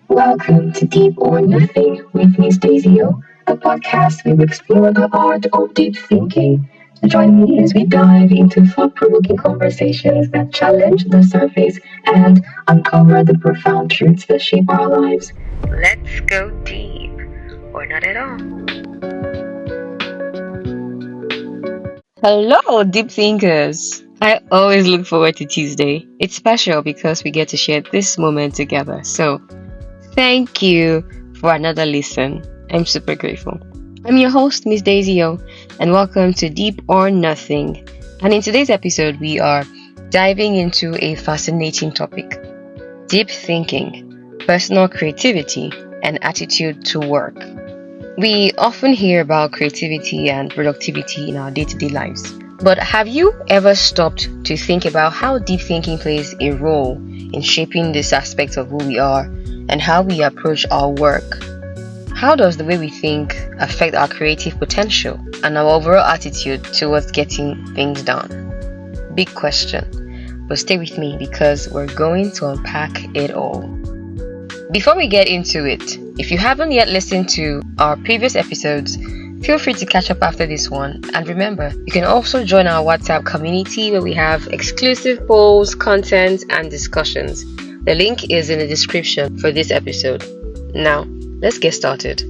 Welcome to Deep or Nothing with Miss Daisy O, a podcast where we explore the art of deep thinking. Join me as we dive into thought-provoking conversations that challenge the surface and uncover the profound truths that shape our lives. Let's go deep, or not at all. Hello, deep thinkers. I always look forward to Tuesday. It's special because we get to share this moment together. So, thank you for another listen. I'm super grateful. I'm your host, Miss Daisy O, and welcome to Deep or Nothing. And in today's episode, we are diving into a fascinating topic: deep thinking, personal creativity, and attitude to work. We often hear about creativity and productivity in our day to day lives. But have you ever stopped to think about how deep thinking plays a role in shaping this aspect of who we are and how we approach our work? How does the way we think affect our creative potential and our overall attitude towards getting things done? Big question. But stay with me because we're going to unpack it all. Before we get into it, if you haven't yet listened to our previous episodes, feel free to catch up after this one. And remember, you can also join our WhatsApp community where we have exclusive polls, content, and discussions. The link is in the description for this episode. Now, let's get started.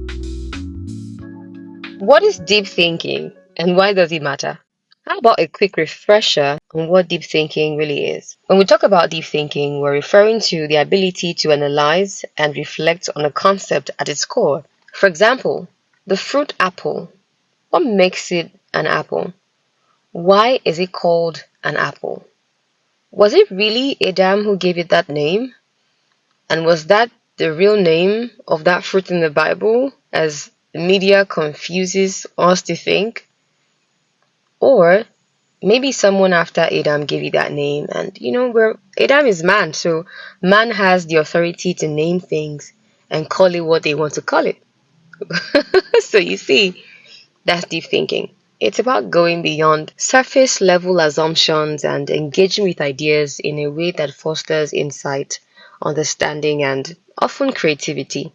What is deep thinking and why does it matter? How about a quick refresher on what deep thinking really is? When we talk about deep thinking, we're referring to the ability to analyze and reflect on a concept at its core. For example, the fruit apple. What makes it an apple? Why is it called an apple? Was it really Adam who gave it that name? And was that the real name of that fruit in the Bible, as the media confuses us to think? Or maybe someone after Adam gave it that name, and Adam is man, so man has the authority to name things and call it what they want to call it. So you see, that's deep thinking. It's about going beyond surface level assumptions and engaging with ideas in a way that fosters insight, understanding, and often creativity.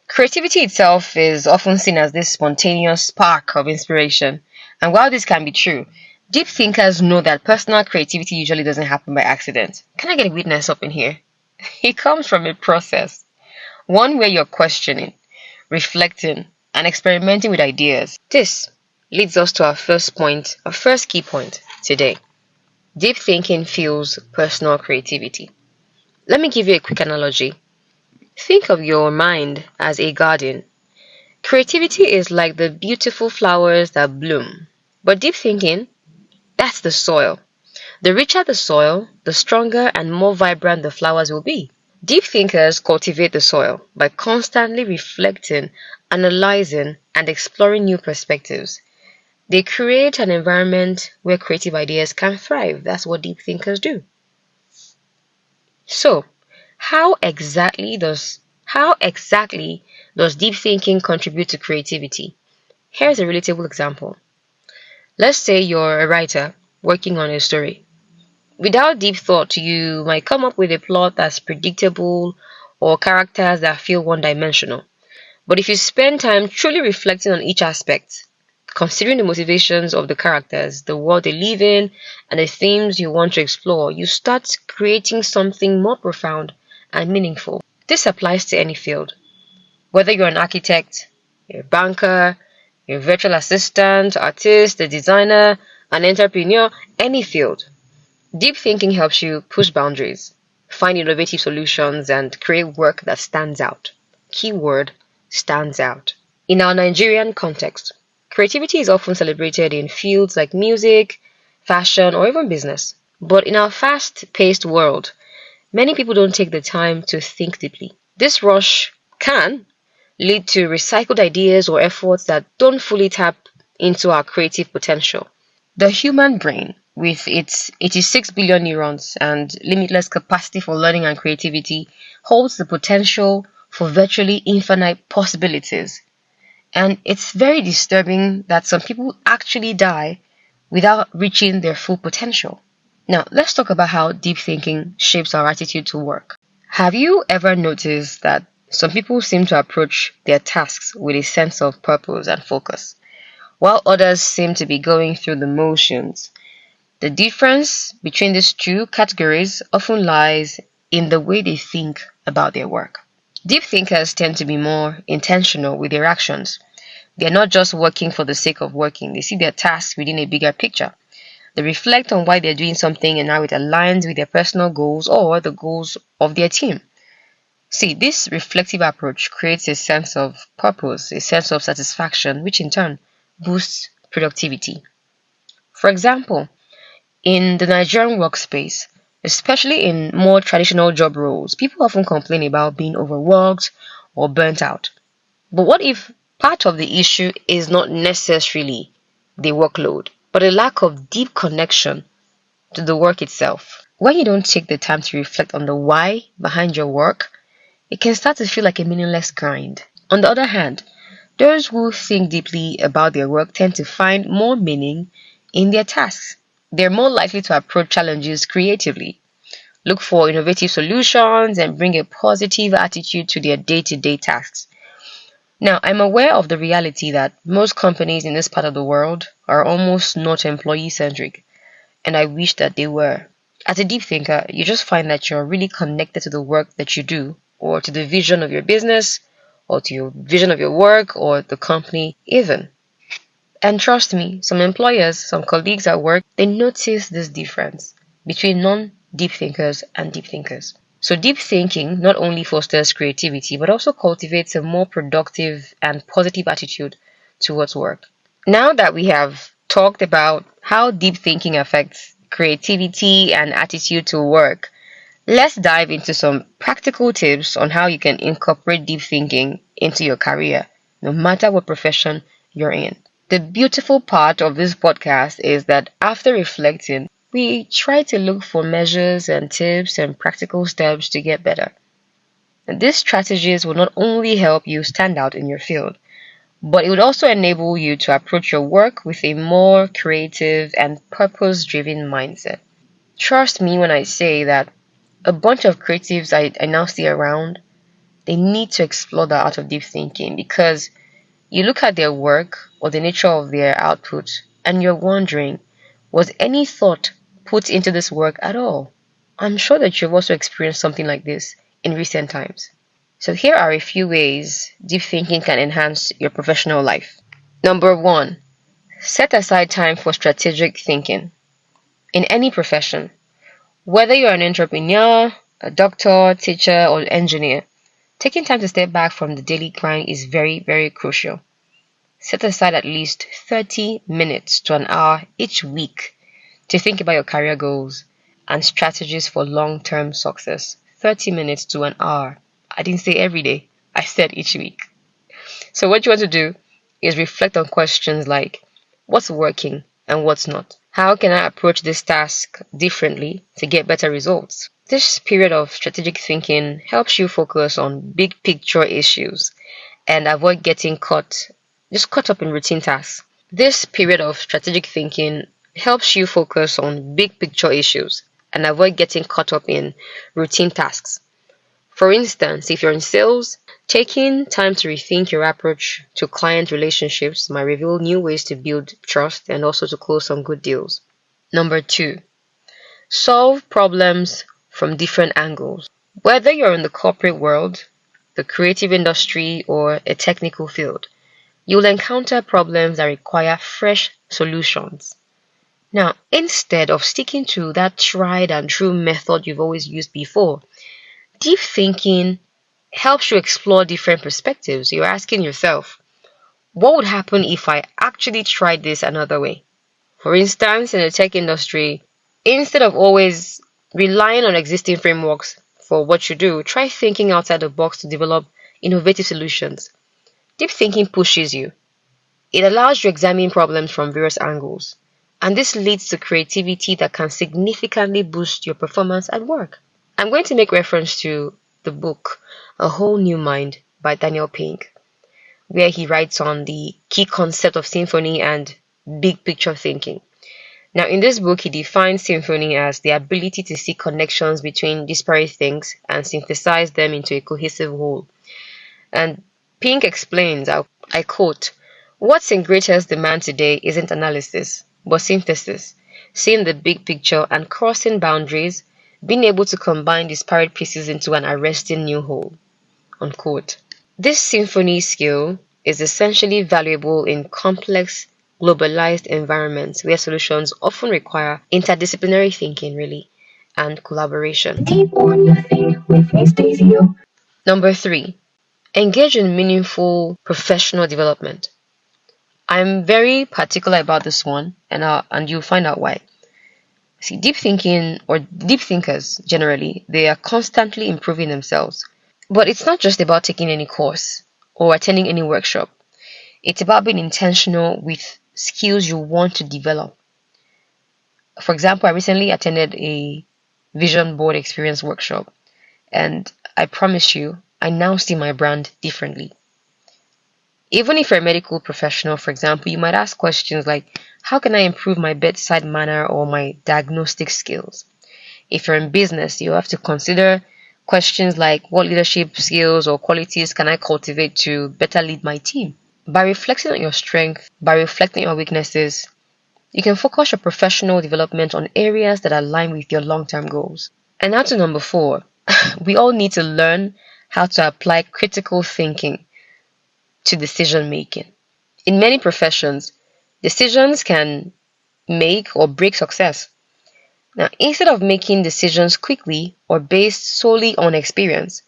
Creativity itself is often seen as this spontaneous spark of inspiration. And while this can be true, deep thinkers know that personal creativity usually doesn't happen by accident. Can I get a witness up in here? It comes from a process, one where you're questioning, reflecting, and experimenting with ideas. This leads us to our first key point today. Deep thinking fuels personal creativity. Let me give you a quick analogy. Think of your mind as a garden. Creativity is like the beautiful flowers that bloom. But deep thinking, that's the soil. The richer the soil, the stronger and more vibrant the flowers will be. Deep thinkers cultivate the soil by constantly reflecting, analyzing, and exploring new perspectives. They create an environment where creative ideas can thrive. That's what deep thinkers do. So, how exactly does deep thinking contribute to creativity? Here's a relatable example. Let's say you're a writer working on a story. Without deep thought, you might come up with a plot that's predictable or characters that feel one-dimensional. But if you spend time truly reflecting on each aspect, considering the motivations of the characters, the world they live in, and the themes you want to explore, you start creating something more profound and meaningful. This applies to any field. Whether you're an architect, you're a banker, you're a virtual assistant, artist, a designer, an entrepreneur, any field. Deep thinking helps you push boundaries, find innovative solutions, and create work that stands out. Keyword, stands out. In our Nigerian context, creativity is often celebrated in fields like music, fashion, or even business. But in our fast-paced world, many people don't take the time to think deeply. This rush can lead to recycled ideas or efforts that don't fully tap into our creative potential. The human brain, with its 86 billion neurons and limitless capacity for learning and creativity, holds the potential for virtually infinite possibilities. And it's very disturbing that some people actually die without reaching their full potential. Now, let's talk about how deep thinking shapes our attitude to work. Have you ever noticed that Some people seem to approach their tasks with a sense of purpose and focus, while others seem to be going through the motions. The difference between these two categories often lies in the way they think about their work. Deep thinkers tend to be more intentional with their actions. They're not just working for the sake of working, they see their tasks within a bigger picture. They reflect on why they're doing something and how it aligns with their personal goals or the goals of their team. See, this reflective approach creates a sense of purpose, a sense of satisfaction, which in turn boosts productivity. For example, in the Nigerian workspace, especially in more traditional job roles, people often complain about being overworked or burnt out. But what if part of the issue is not necessarily the workload, but a lack of deep connection to the work itself? When you don't take the time to reflect on the why behind your work, it can start to feel like a meaningless grind. On the other hand, those who think deeply about their work tend to find more meaning in their tasks. They're more likely to approach challenges creatively, look for innovative solutions, and bring a positive attitude to their day-to-day tasks. Now, I'm aware of the reality that most companies in this part of the world are almost not employee-centric, and I wish that they were. As a deep thinker, you just find that you're really connected to the work that you do, or to the vision of your business, or to your vision of your work, or the company even. And trust me, some employers, some colleagues at work, they notice this difference between non-deep thinkers and deep thinkers. So deep thinking not only fosters creativity, but also cultivates a more productive and positive attitude towards work. Now that we have talked about how deep thinking affects creativity and attitude to work, let's dive into some practical tips on how you can incorporate deep thinking into your career, no matter what profession you're in. The beautiful part of this podcast is that after reflecting, we try to look for measures and tips and practical steps to get better. And these strategies will not only help you stand out in your field, but it would also enable you to approach your work with a more creative and purpose-driven mindset. Trust me when I say that a bunch of creatives I now see around, they need to explore the art of deep thinking, because you look at their work or the nature of their output and you're wondering, was any thought put into this work at all? I'm sure that you've also experienced something like this in recent times. So here are a few ways deep thinking can enhance your professional life. Number 1, set aside time for strategic thinking. In any profession, whether you're an entrepreneur, a doctor, teacher, or engineer, taking time to step back from the daily grind is very, very crucial. Set aside at least 30 minutes to an hour each week to think about your career goals and strategies for long-term success. 30 minutes to an hour. I didn't say every day, I said each week. So what you want to do is reflect on questions like, what's working and what's not? How can I approach this task differently to get better results? This period of strategic thinking helps you focus on big picture issues and avoid getting caught up in routine tasks. This period of strategic thinking helps you focus on big picture issues and avoid getting caught up in routine tasks. For instance, if you're in sales, taking time to rethink your approach to client relationships might reveal new ways to build trust and also to close some good deals. Number 2, solve problems from different angles. Whether you're in the corporate world, the creative industry, or a technical field, you'll encounter problems that require fresh solutions. Now, instead of sticking to that tried and true method you've always used before, deep thinking helps you explore different perspectives. You're asking yourself, what would happen if I actually tried this another way? For instance, in the tech industry, instead of always relying on existing frameworks for what you do, try thinking outside the box to develop innovative solutions. Deep thinking pushes you. It allows you to examine problems from various angles, and this leads to creativity that can significantly boost your performance at work. I'm going to make reference to the book A Whole New Mind by Daniel Pink, where he writes on the key concept of symphony and big picture thinking. Now, in this book, he defines symphony as the ability to see connections between disparate things and synthesize them into a cohesive whole. And Pink explains, I quote, "What's in greatest demand today isn't analysis, but synthesis, seeing the big picture and crossing boundaries, being able to combine disparate pieces into an arresting new whole." Unquote. This symphony skill is essentially valuable in complex, globalized environments where solutions often require interdisciplinary thinking, really, and collaboration. Deep on your thing with Miss Daisy. Number 3. Engage in meaningful professional development. I'm very particular about this one, and you'll find out why. See, deep thinking, or deep thinkers generally, they are constantly improving themselves. But it's not just about taking any course or attending any workshop. It's about being intentional with skills you want to develop. For example, I recently attended a vision board experience workshop, and I promise you, I now see my brand differently. Even if you're a medical professional, for example, you might ask questions like, how can I improve my bedside manner or my diagnostic skills? If you're in business, you have to consider questions like, what leadership skills or qualities can I cultivate to better lead my team? By reflecting on your strengths, by reflecting on your weaknesses, you can focus your professional development on areas that align with your long-term goals. And now to number 4, we all need to learn how to apply critical thinking to decision making. In many professions, decisions can make or break success. Now, instead of making decisions quickly or based solely on experience,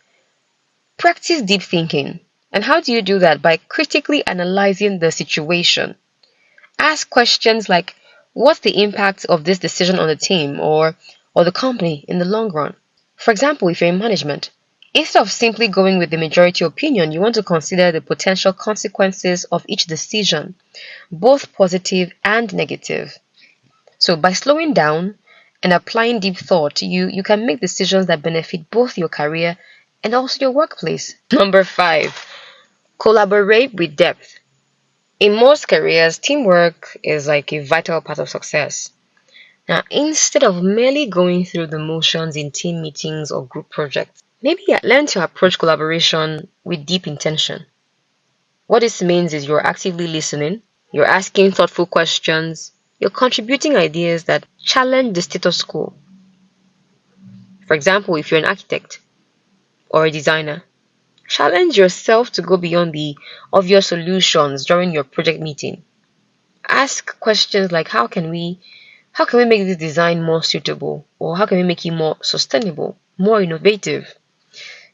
practice deep thinking. And how do you do that? By critically analyzing the situation. Ask questions like, what's the impact of this decision on the team or the company in the long run? For example, if you're in management, instead of simply going with the majority opinion, you want to consider the potential consequences of each decision, both positive and negative. So by slowing down and applying deep thought, you can make decisions that benefit both your career and also your workplace. Number 5, collaborate with depth. In most careers, teamwork is like a vital part of success. Now, instead of merely going through the motions in team meetings or group projects, maybe learn to approach collaboration with deep intention. What this means is you're actively listening, you're asking thoughtful questions, you're contributing ideas that challenge the status quo. For example, if you're an architect or a designer, challenge yourself to go beyond the obvious solutions during your project meeting. Ask questions like, how can we make this design more suitable, or how can we make it more sustainable, more innovative?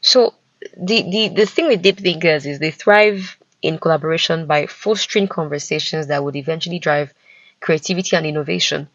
So the thing with deep thinkers is they thrive in collaboration by fostering conversations that would eventually drive creativity and innovation.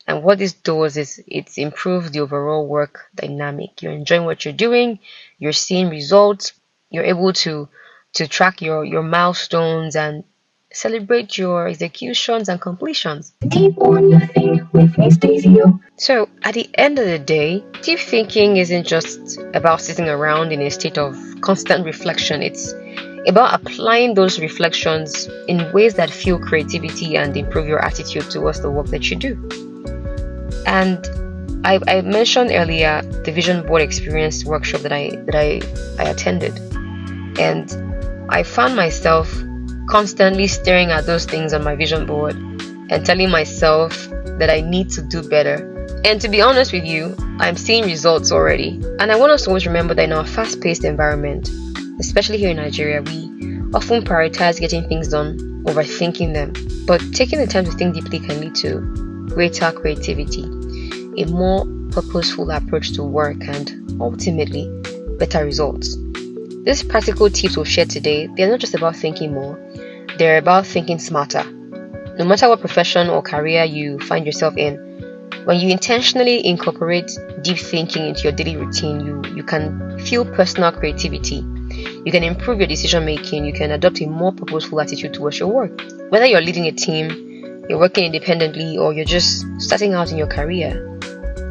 And what this does is it improves the overall work dynamic. You're enjoying what you're doing, you're seeing results, you're able to track your milestones and celebrate your executions and completions. Deep on your thing with Miss Daisy. So at the end of the day, deep thinking isn't just about sitting around in a state of constant reflection. It's about applying those reflections in ways that fuel creativity and improve your attitude towards the work that you do. And I mentioned earlier the vision board experience workshop that I attended, and I found myself constantly staring at those things on my vision board and telling myself that I need to do better. And to be honest with you, I'm seeing results already. And I want us to always remember that in our fast-paced environment, especially here in Nigeria, we often prioritize getting things done over thinking them. But taking the time to think deeply can lead to greater creativity, a more purposeful approach to work, and ultimately better results. These practical tips we've shared today, they're not just about thinking more, they're about thinking smarter. No matter what profession or career you find yourself in, when you intentionally incorporate deep thinking into your daily routine, you can fuel personal creativity, you can improve your decision making, you can adopt a more purposeful attitude towards your work. Whether you're leading a team, you're working independently, or you're just starting out in your career,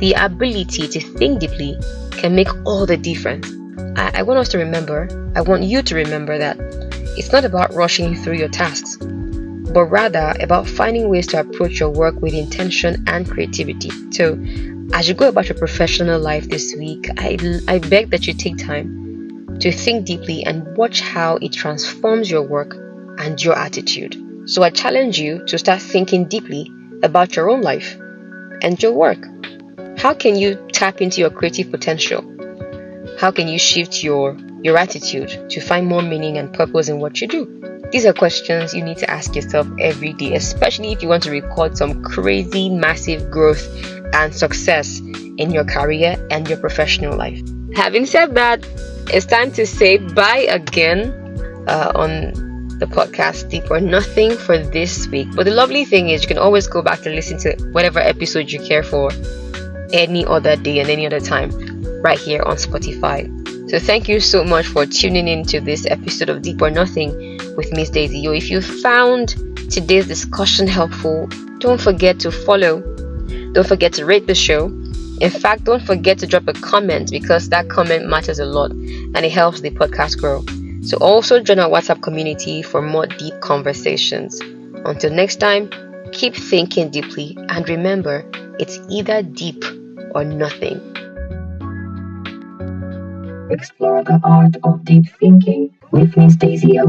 the ability to think deeply can make all the difference. I want us to remember, I want you to remember that it's not about rushing through your tasks, but rather about finding ways to approach your work with intention and creativity. So, as you go about your professional life this week, I beg that you take time to think deeply and watch how it transforms your work and your attitude. So I challenge you to start thinking deeply about your own life and your work. How can you tap into your creative potential? How can you shift your attitude to find more meaning and purpose in what you do? These are questions you need to ask yourself every day, especially if you want to record some crazy, massive growth and success in your career and your professional life. Having said that, it's time to say bye again on the podcast Deep or Nothing for this week. But the lovely thing is you can always go back to listen to whatever episode you care for any other day and any other time right here on Spotify. So thank you so much for tuning in to this episode of Deep or Nothing with Miss Daisy Yo. If you found today's discussion helpful, don't forget to follow. Don't forget to rate the show. In fact, don't forget to drop a comment because that comment matters a lot and it helps the podcast grow. So also join our WhatsApp community for more deep conversations. Until next time, keep thinking deeply and remember, it's either deep or nothing. Explore the art of deep thinking with Miss Daisy O.